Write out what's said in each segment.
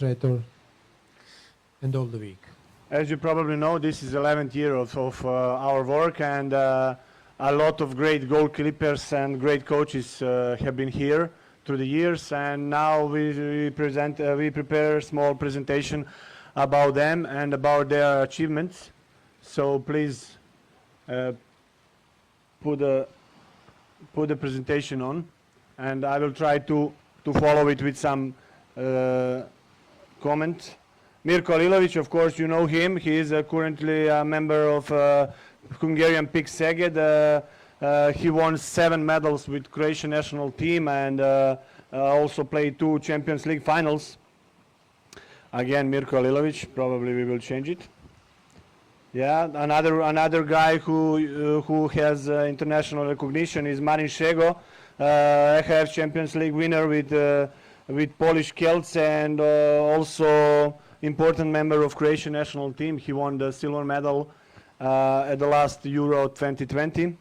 administrator and all the week. As you probably know, this is 11th year of our work, and a lot of great goalkeepers and great coaches have been here through the years, and now we prepare a small presentation about them and about their achievements. So please put the presentation on, and I will try to follow it with some comment. Mirkolilovich, of course, you know him. He is currently a member of Hungarian PIK Szeged. He won 7 medals with Croatian national team and also played 2 Champions League finals. Again, Mirkolilovich. Probably we will change it. Yeah, another guy who has international recognition is Marina Scrobot, EHF Champions League winner with Polish Kielce, and also important member of Croatian national team. He won the silver medal at the last Euro 2020.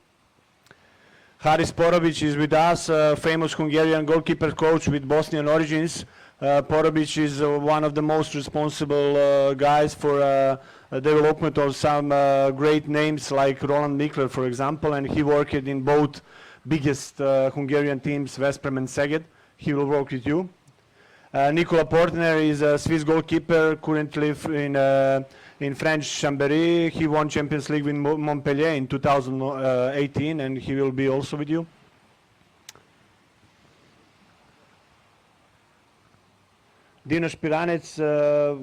Haris Porobic is with us, famous Hungarian goalkeeper coach with Bosnian origins. Porobic is one of the most responsible guys for development of some great names like Roland Mikler, for example, and he worked in both biggest Hungarian teams, Veszprém and Szeged. He will work with you. Nikola Portner is a Swiss goalkeeper currently in French Chambéry. He won Champions League with Montpellier in 2018, and he will be also with you. Dino Špiranec,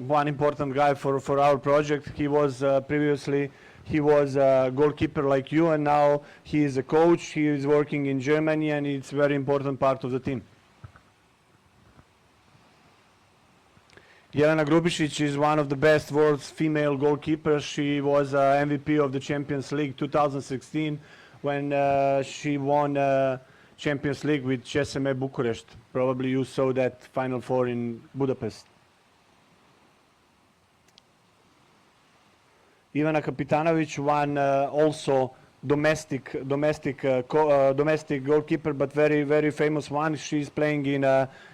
one important guy for our project. He was previously a goalkeeper like you, and now he is a coach. He is working in Germany, and it's a very important part of the team. Jelena Grubišić is one of the best world's female goalkeepers. She was MVP of the Champions League 2016 when she won Champions League with CSMA Bucharest. Probably you saw that Final Four in Budapest. Ivana Kapitanović, one also domestic goalkeeper, but very famous one. She's playing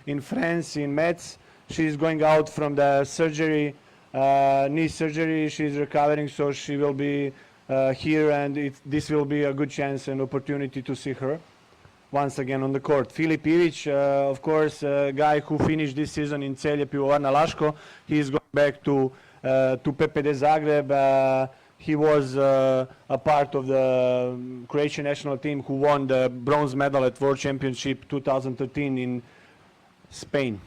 in France, in Metz. She's going out from the surgery, knee surgery. She's recovering, so she will be here, and this will be a good chance and opportunity to see her once again on the court. Filip Ivić, of course, a guy who finished this season in Celje Pivovarna Laško. He is going back to PPD Zagreb. He was a part of the Croatian national team who won the bronze medal at World Championship 2013 in Spain.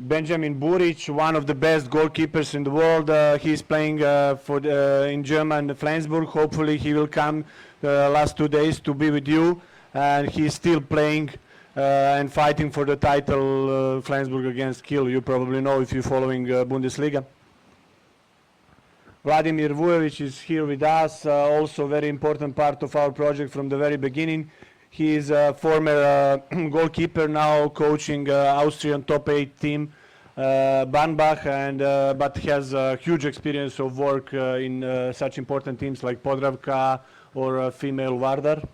Benjamin Burich, one of the best goalkeepers in the world. He's playing in German Flensburg. Hopefully he will come last 2 days to be with you. And he's still playing and fighting for the title Flensburg against Kiel. You probably know if you're following Bundesliga. Vladimir Vujovic is here with us, also very important part of our project from the very beginning. He is a former goalkeeper, now coaching Austrian top 8 team, Barnbach, and but has a huge experience of work in such important teams like Podravka or female Vardar.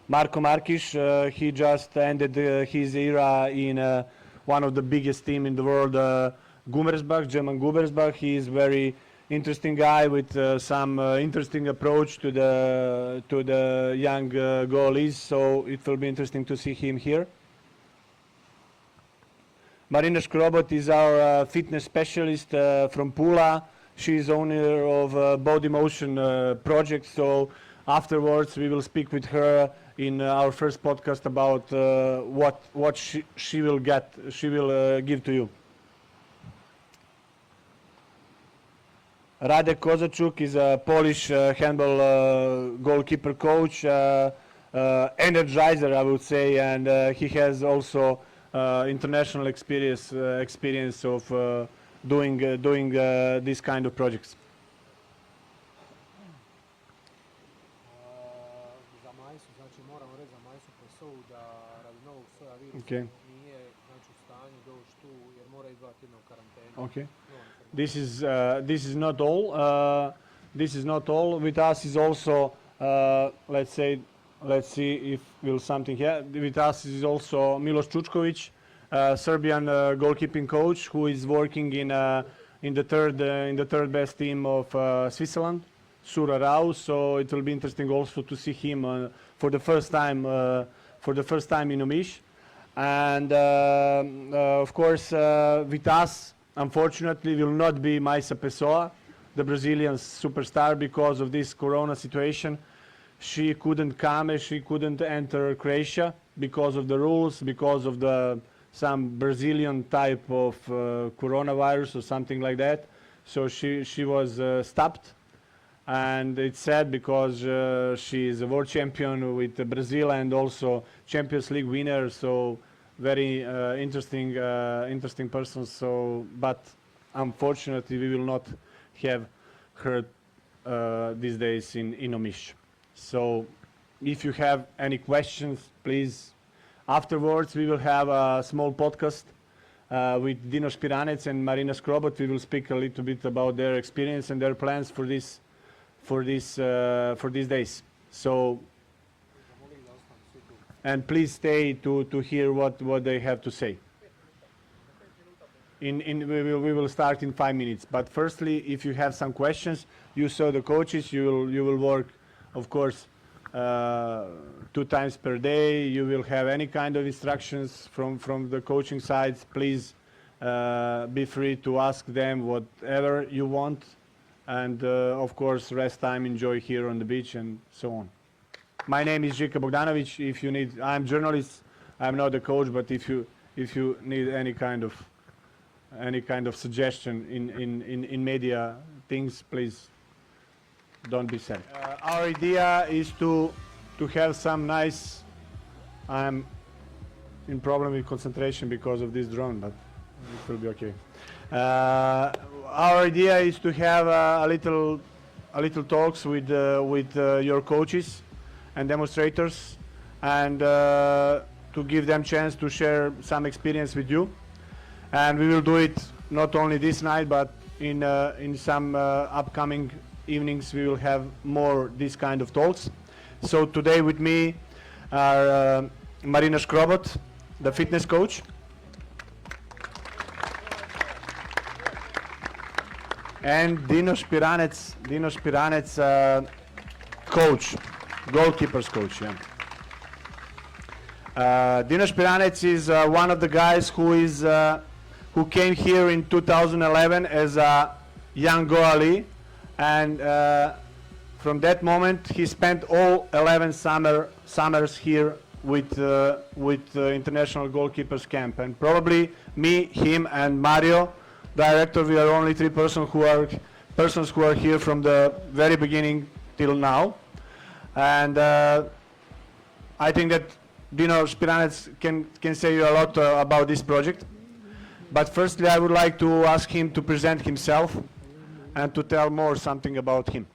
Marko Markic, he just ended his era in one of the biggest team in the world, Gummersbach, German Gummersbach. He is very interesting guy with some interesting approach to the young goalies, so it will be interesting to see him here. Marina Scrobot is our fitness specialist from Pula. She is owner of Body Motion project, so afterwards we will speak with her in our first podcast about what she will give to you. Radek Kozachuk is a Polish handball goalkeeper coach, energizer, I would say, and he has also international experience of doing these kind of projects. Okay. Okay. This is not all. This is not all. With us is also let's see if we'll something here. With us is also Milos Tuchovich, Serbian goalkeeping coach who is working in the third best team of Switzerland, Sura Rau. So it will be interesting also to see him for the first time in Omiš. And of course, with us, unfortunately, will not be Maisa Pessoa, the Brazilian superstar, because of this corona situation. She couldn't come, she couldn't enter Croatia because of the rules, because of some Brazilian type of coronavirus or something like that. So she was stopped. And it's sad because she is a world champion with Brazil and also Champions League winner. So very interesting person. So, but unfortunately, we will not have her these days in Omiš. So, if you have any questions, please. Afterwards, we will have a small podcast with Dino Špiranec and Marina Scrobot. We will speak a little bit about their experience and their plans for these days. So, and please stay to hear what they have to say. We will start in 5 minutes. But firstly, if you have some questions, you saw the coaches. You will work, of course, 2 times per day. You will have any kind of instructions from the coaching sides. Please be free to ask them whatever you want. And of course, rest time, enjoy here on the beach and so on. My name is Žika Bogdanović. If you need, I'm journalist. I'm not a coach, but if you need any kind of suggestion in media things, please don't be sad. Our idea is to have some nice. I'm in problem with concentration because of this drone, but it will be okay. Our idea is to have a little talks with your coaches and demonstrators, and to give them chance to share some experience with you. And we will do it not only this night, but in some upcoming evenings we will have more this kind of talks. So today with me are Marina Scrobot, the fitness coach, and Dino Špiranec, coach, goalkeepers coach. Yeah. Dino Špiranec is one of the guys who came here in 2011 as a young goalie, and from that moment he spent all 11 summers here with International Goalkeepers Camp. And probably me, him, and Mario, director, we are only 3 persons who are here from the very beginning till now. And I think that Dino Špiranec can say you a lot about this project. But firstly, I would like to ask him to present himself and to tell more something about him.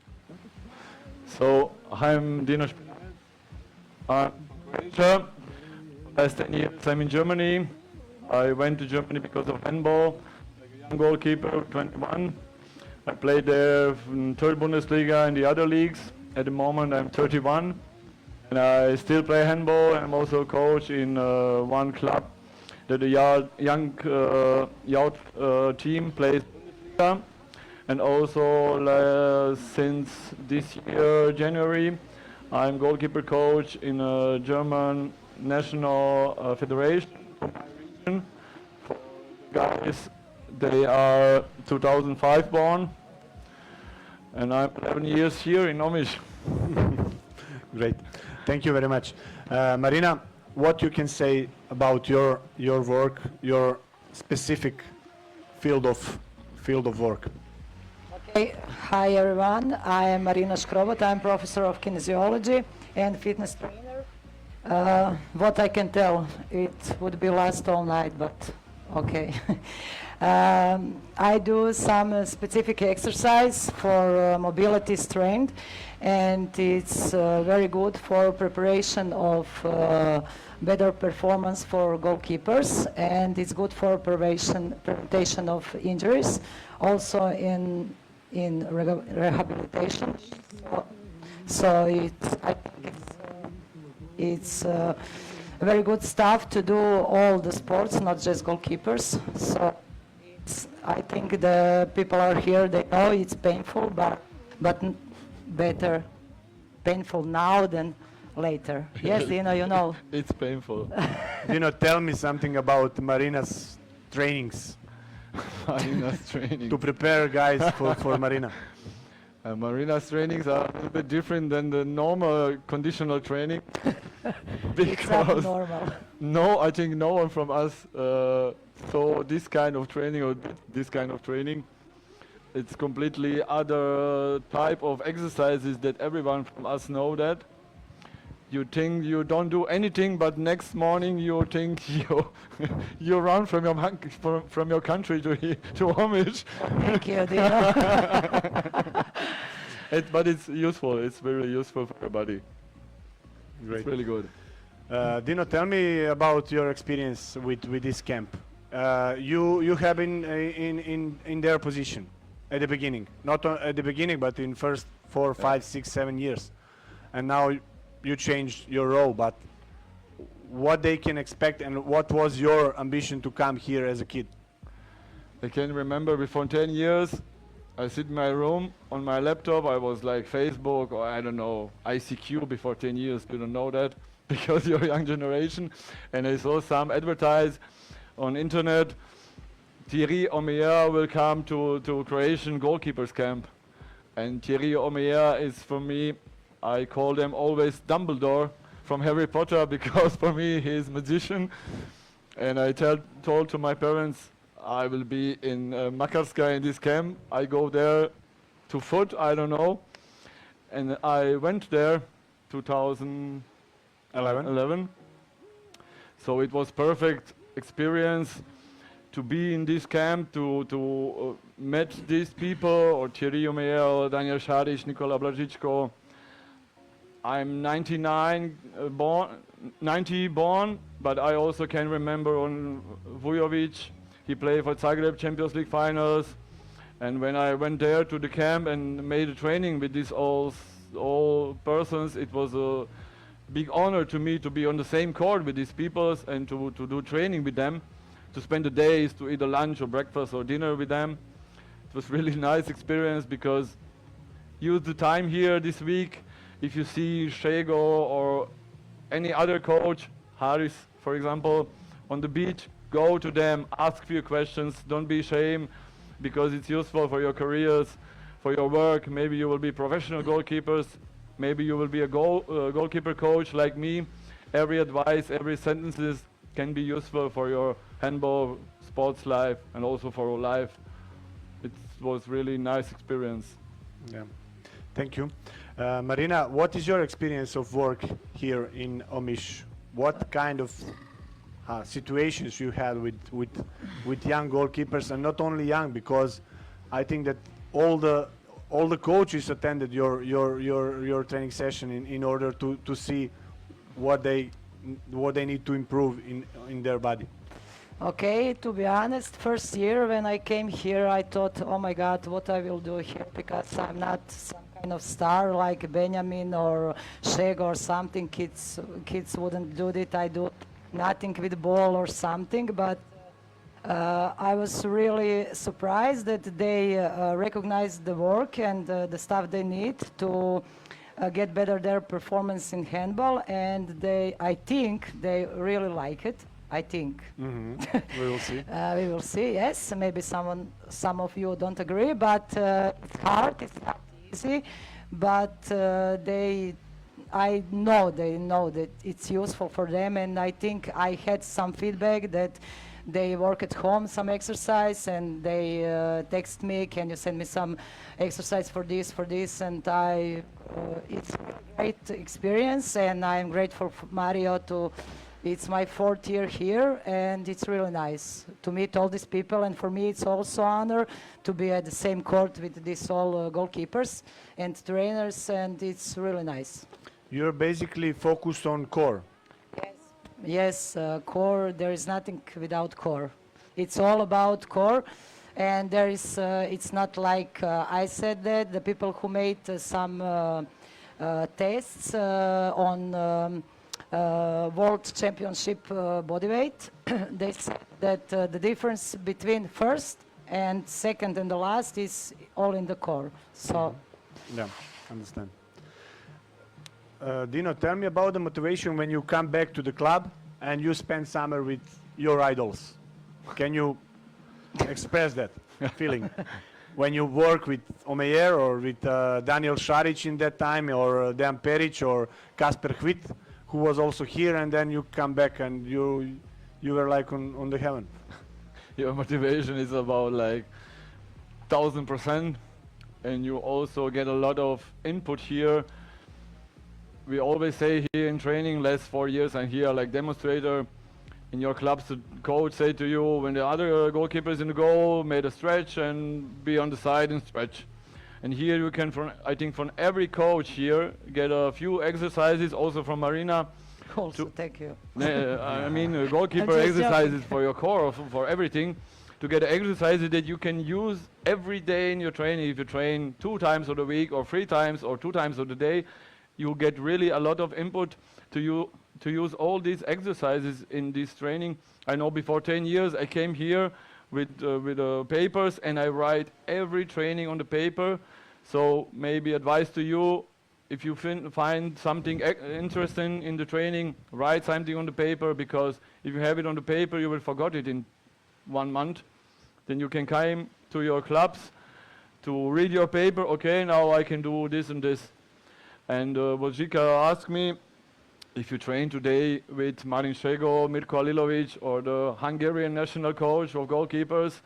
So, I'm Dino Špiranec. I'm Croatia. Last 10 years I'm in Germany. I went to Germany because of handball. Like a young goalkeeper, 21. I played there in third Bundesliga and the other leagues. At the moment I'm 31. And I still play handball, and I'm also a coach in one club that the young youth team plays Bundesliga. And also since this year, January, I'm goalkeeper coach in a German national federation for my region. For guys, they are 2005 born, and I'm 11 years here in Omiš. Great, thank you very much. Marina, what you can say about your work, your specific field of work? Okay. Hi everyone, I am Marina Scrobot. I'm professor of kinesiology and fitness trainer. What I can tell, it would be last all night, but okay. I do some specific exercise for mobility strength, and it's very good for preparation of better performance for goalkeepers, and it's good for prevention of injuries, also in rehabilitation. So I think it's very good staff to do all the sports, not just goalkeepers. So I think the people are here, they know it's painful, but better painful now than later. Yes, Dino, you know. It's painful. Tell me something about Marina's trainings Marina's training. to prepare guys for Marina. Marina's trainings are a little bit different than the normal conditional training. It's abnormal. I think no one from us saw this kind of training or did this kind of training. It's completely other type of exercises that everyone from us know that. You think you don't do anything, but next morning you think you run from your country to Omish. Thank you, Dino. But it's useful. It's very useful for everybody. Great. It's really good. Dino, tell me about your experience with this camp. You have been in their position at the beginning, not at the beginning, but in first 4, 5, 6, 7 years, and now you changed your role. But what they can expect, and what was your ambition to come here as a kid? I can remember before 10 years, I sit in my room on my laptop. I was like Facebook or I don't know, ICQ before 10 years. You don't know that because you're a young generation. And I saw some advertise on internet. Thierry Omeyer will come to Croatian goalkeepers camp. And Thierry Omeyer is for me, I call them always Dumbledore from Harry Potter because for me he is a magician. And I told to my parents, I will be in Makarska in this camp. I go there to foot, I don't know. And I went there 2011. So it was perfect experience to be in this camp, to meet these people, or Thierry Omeyer, Daniel Šarić, Nikola Blažičko. I'm 90 born, but I also can remember on Vujović. He played for Zagreb Champions League finals, and when I went there to the camp and made a training with these all persons, it was a big honor to me to be on the same court with these people and to do training with them, to spend the days, to eat a lunch or breakfast or dinner with them. It was really nice experience because use the time here this week. If you see Shego or any other coach, Haris for example, on the beach, go to them, ask few questions, don't be ashamed because it's useful for your careers, for your work. Maybe you will be professional goalkeepers, maybe you will be a goalkeeper coach like me. Every advice, every sentences can be useful for your handball sports life and also for your life. It was really nice experience. Yeah, thank you. Marina, what is your experience of work here in Omiš? What kind of situations you had with young goalkeepers, and not only young, because I think that all the coaches attended your training session in order to see what they need to improve in their body. Okay, to be honest, first year when I came here, I thought, oh my God, what I will do here, because I'm not some kind of star like Benjamin or Shego or something. Kids wouldn't do it. I do nothing with ball or something, but I was really surprised that they recognized the work and the stuff they need to get better their performance in handball, and I think they really like it. I think. Mm-hmm. We will see. We will see. Yes, maybe some of you don't agree, but it's hard. It's not easy. But I know they know that it's useful for them, and I think I had some feedback that they work at home some exercise, and they text me, can you send me some exercise for this, and it's a great experience, and I'm grateful for Mario to. It's my 4th year here, and it's really nice to meet all these people, and for me it's also an honor to be at the same court with these all goalkeepers and trainers, and it's really nice. You're basically focused on core. Yes, core, there is nothing without core. It's all about core, and there is, it's not like I said that, the people who made some tests on World Championship bodyweight. They said that the difference between first and second and the last is all in the core. So Yeah, understand. Dino, tell me about the motivation when you come back to the club and you spend summer with your idols. Can you express that feeling? When you work with Omeyer or with Daniel Šarić in that time, or Dejan Perić or Kasper Hvit, who was also here, and then you come back and you were like on the heaven. Your motivation is about like 1000%, and you also get a lot of input here. We always say here in training, last 4 years I'm here like demonstrator. In your clubs, the coach say to you when the other goalkeepers in the goal made a stretch and be on the side and stretch. And here you can, I think from every coach here, get a few exercises, also from Marina. also thank you. I mean, goalkeeper I'm just exercises for your core, for everything, to get exercises that you can use every day in your training. If you train 2 times of the week or 3 times or 2 times of the day, you get really a lot of input to use all these exercises in this training. I know before 10 years I came here with papers and I write every training on the paper. So maybe advice to you, if you find something interesting in the training, write something on the paper, because if you have it on the paper you will forget it in 1 month. Then you can come to your clubs to read your paper. Okay, now I can do this and this. And Vojika asked me, if you train today with Marina Skrobot, Mirkolilovich, or the Hungarian national coach of goalkeepers,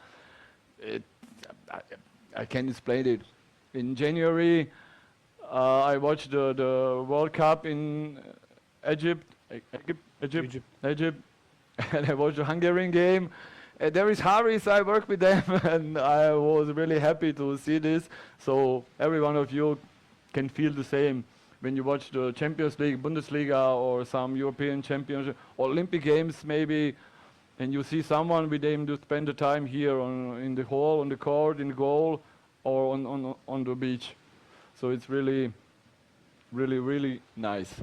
I can explain it. In January, I watched the World Cup in Egypt, and I watched the Hungarian game. There is Harris, I work with them, and I was really happy to see this. So every one of you can feel the same. When you watch the Champions League, Bundesliga, or some European Championship, Olympic Games maybe, and you see someone with them to spend the time here in the hall, on the court, in the goal, or on the beach. So it's really, really, really nice.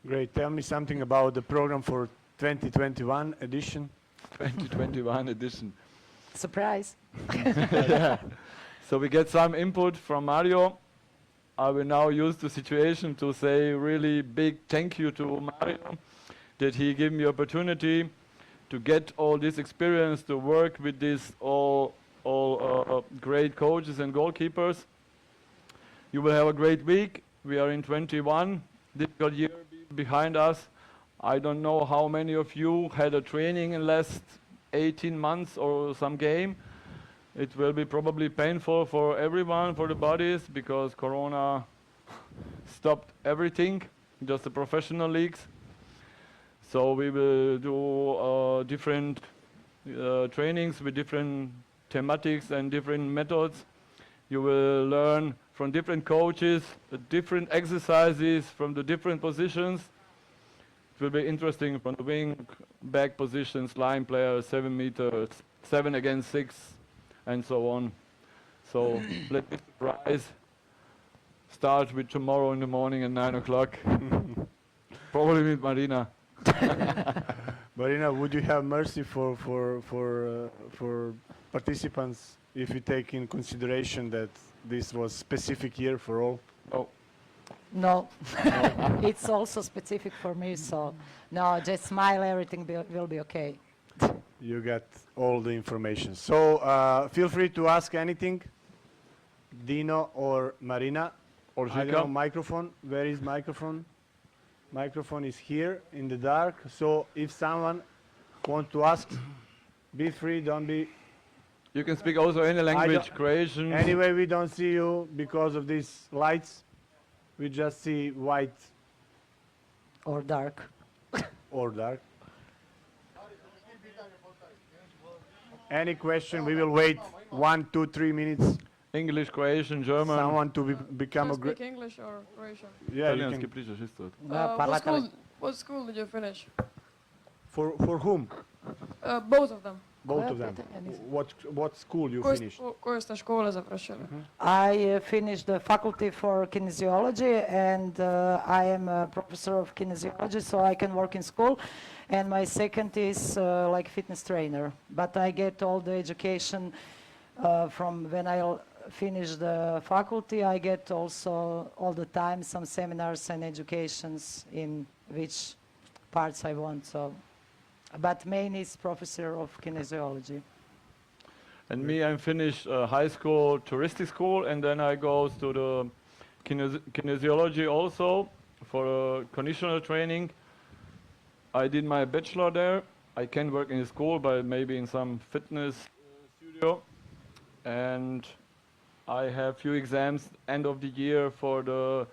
Great. Tell me something about the program for 2021 edition. 2021 edition. Surprise. Yeah. So we get some input from Mario. I will now use the situation to say really big thank you to Mario that he gave me opportunity to get all this experience to work with these all great coaches and goalkeepers. You will have a great week. We are in 21, difficult year behind us. I don't know how many of you had a training in last 18 months or some game. It will be probably painful for everyone, for the bodies, because Corona stopped everything, just the professional leagues. So we will do different trainings with different thematics and different methods. You will learn from different coaches, different exercises from the different positions. It will be interesting from the wing, back positions, line players, 7 meters, 7 against 6, and so on. So let me surprise. Start with tomorrow in the morning at 9 o'clock. Probably with Marina. Marina, would you have mercy for participants if you take in consideration that this was specific year for all? Oh. No, it's also specific for me, so no, just smile, everything will be okay. You got all the information. So feel free to ask anything, Dino or Marina. Or I don't know, microphone. Where is microphone? Microphone is here in the dark. So if someone wants to ask, be free, don't be. You can speak also any language, Croatian. Anyway, we don't see you because of these lights. We just see white Or dark. or dark. Any question? We will wait 1, 2, 3 minutes. English, Croatian, German. Someone to become a Can I great. speak English or Croatian? Yeah, you Italijanski can. pričaš isto. What school did you finish? For whom? Both of them. Both Koja of them. pitanja? Nisam. What school you Koju, finished? koju ste školu završili? I finished the faculty for kinesiology, and I am a professor of kinesiology, so I can work in school. And my second is like fitness trainer, but I get all the education from when I finish the faculty. I get also all the time some seminars and educations in which parts I want. So, but main is professor of kinesiology. And me, I'm finished high school, touristic school, and then I go to the kinesiology also for conditional training. I did my bachelor there. I can work in school, but maybe in some fitness studio. And I have few exams end of the year for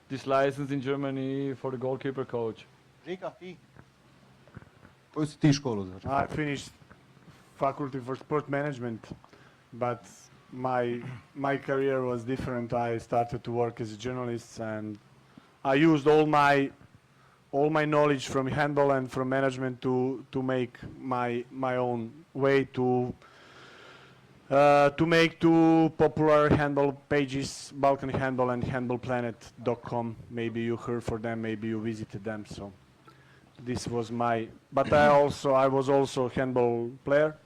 this license in Germany for the goalkeeper coach. Žika, ti? Koju si ti školu završio? I finished faculty for sport management, but my career was different. I started to work as a journalist, and I used all my knowledge from handball and from management to make my own way to make two popular handball pages, Balkan Handball and handballplanet.com. Maybe you heard for them, maybe you visited them. So this was but I was also handball player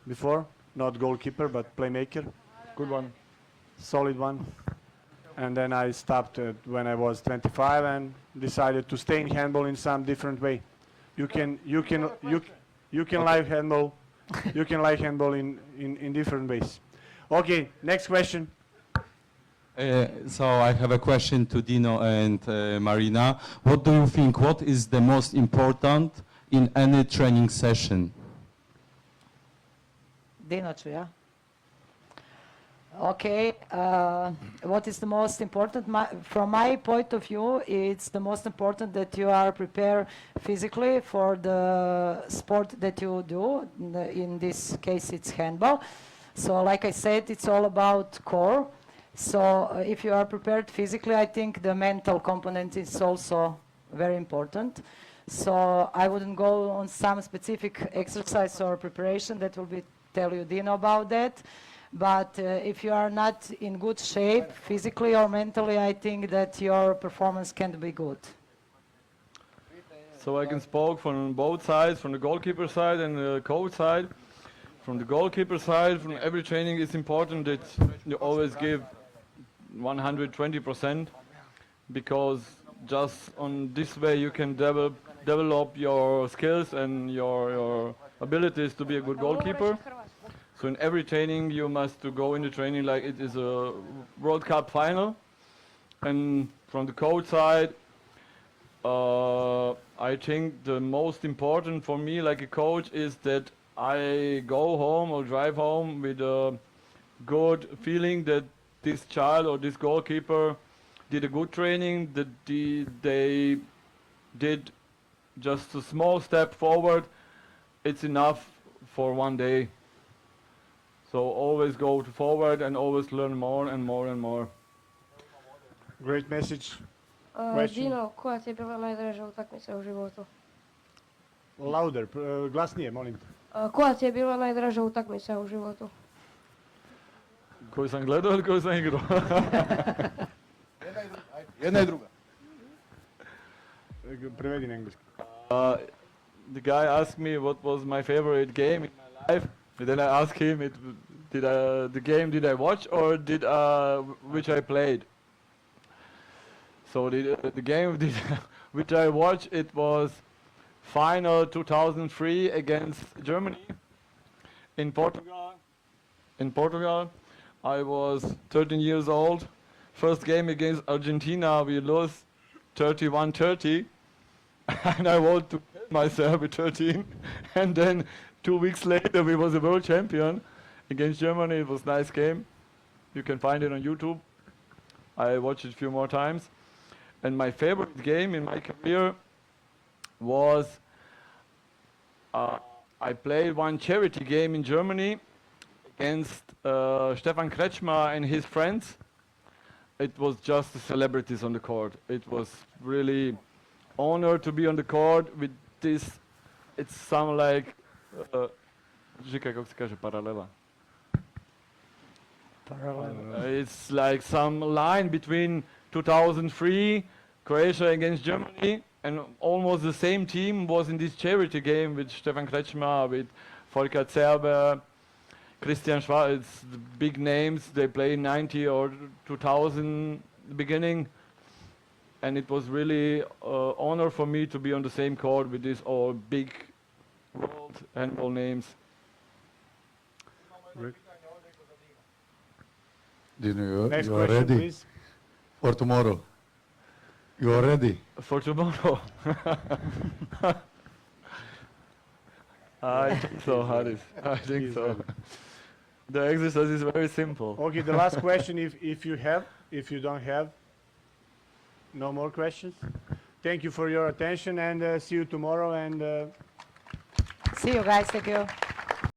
before, not goalkeeper, but playmaker. Good one. Solid one. And then I stopped when I was 25 and decided to stay in handball in some different way. You can like handball. You can like handball in different ways. Okay, next question. So I have a question to Dino and Marina. What do you think? What is the most important in any training session? Dino ću ja. Okay, what is the most important? From my point of view, it's the most important that you are prepared physically for the sport that you do. In this case, it's handball. So like I said, it's all about core. So if you are prepared physically, I think the mental component is also very important. So I wouldn't go on some specific exercise or preparation. That will be tell you Dino about that. But if you are not in good shape, physically or mentally, I think that your performance can't be good. So I can speak from both sides, from the goalkeeper side and the coach side. From the goalkeeper side, from every training, it's important that you always give 120%, because just on this way you can develop your skills and your abilities to be a good goalkeeper. So in every training you must to go into training like it is a World Cup final. And from the coach side, I think the most important for me like a coach is that I go home or drive home with a good feeling that this child or this goalkeeper did a good training, that they did just a small step forward. It's enough for one day. So always go forward and always learn more and more and more. Great message. Question. Dino, koja ti je bila najdraža utakmica u životu? Louder, glasnije, molim te. Koja ti je bila najdraža utakmica u životu? Koju sam gledao ili koju sam igrao? Jedna i druga. Prevedi na engleski. The guy asked me what was my favorite game in my life. And then I asked him, the game did I watch or which I played? So the game which I watched, it was final 2003 against Germany in Portugal. In Portugal, I was 13 years old. First game against Argentina, we lost 31-30, and I wanted to kill myself with 13. And then 2 weeks later, we was a world champion against Germany. It was a nice game. You can find it on YouTube. I watched it a few more times. And my favorite game in my career was I played one charity game in Germany against Stefan Kretschmer and his friends. It was just the celebrities on the court. It was really honor to be on the court with this. It sounds like Žika, kako se kaže, paralela. Parallel. It's like some line between 2003, Croatia against Germany, and almost the same team was in this charity game with Stefan Kretschmer, with Volker Zerbe, Christian Schwarz. It's the big names. They play 90 or 2000 the beginning, and it was really honor for me to be on the same court with these all big world handball names. Dino, Next you are question, ready please. for tomorrow? You are ready? For tomorrow. I think so, Haris. I think He's so. ready. The exercise is very simple. Okay, the last question, if you have, if you don't have, no more questions. Thank you for your attention and see you tomorrow and See you guys. Thank you.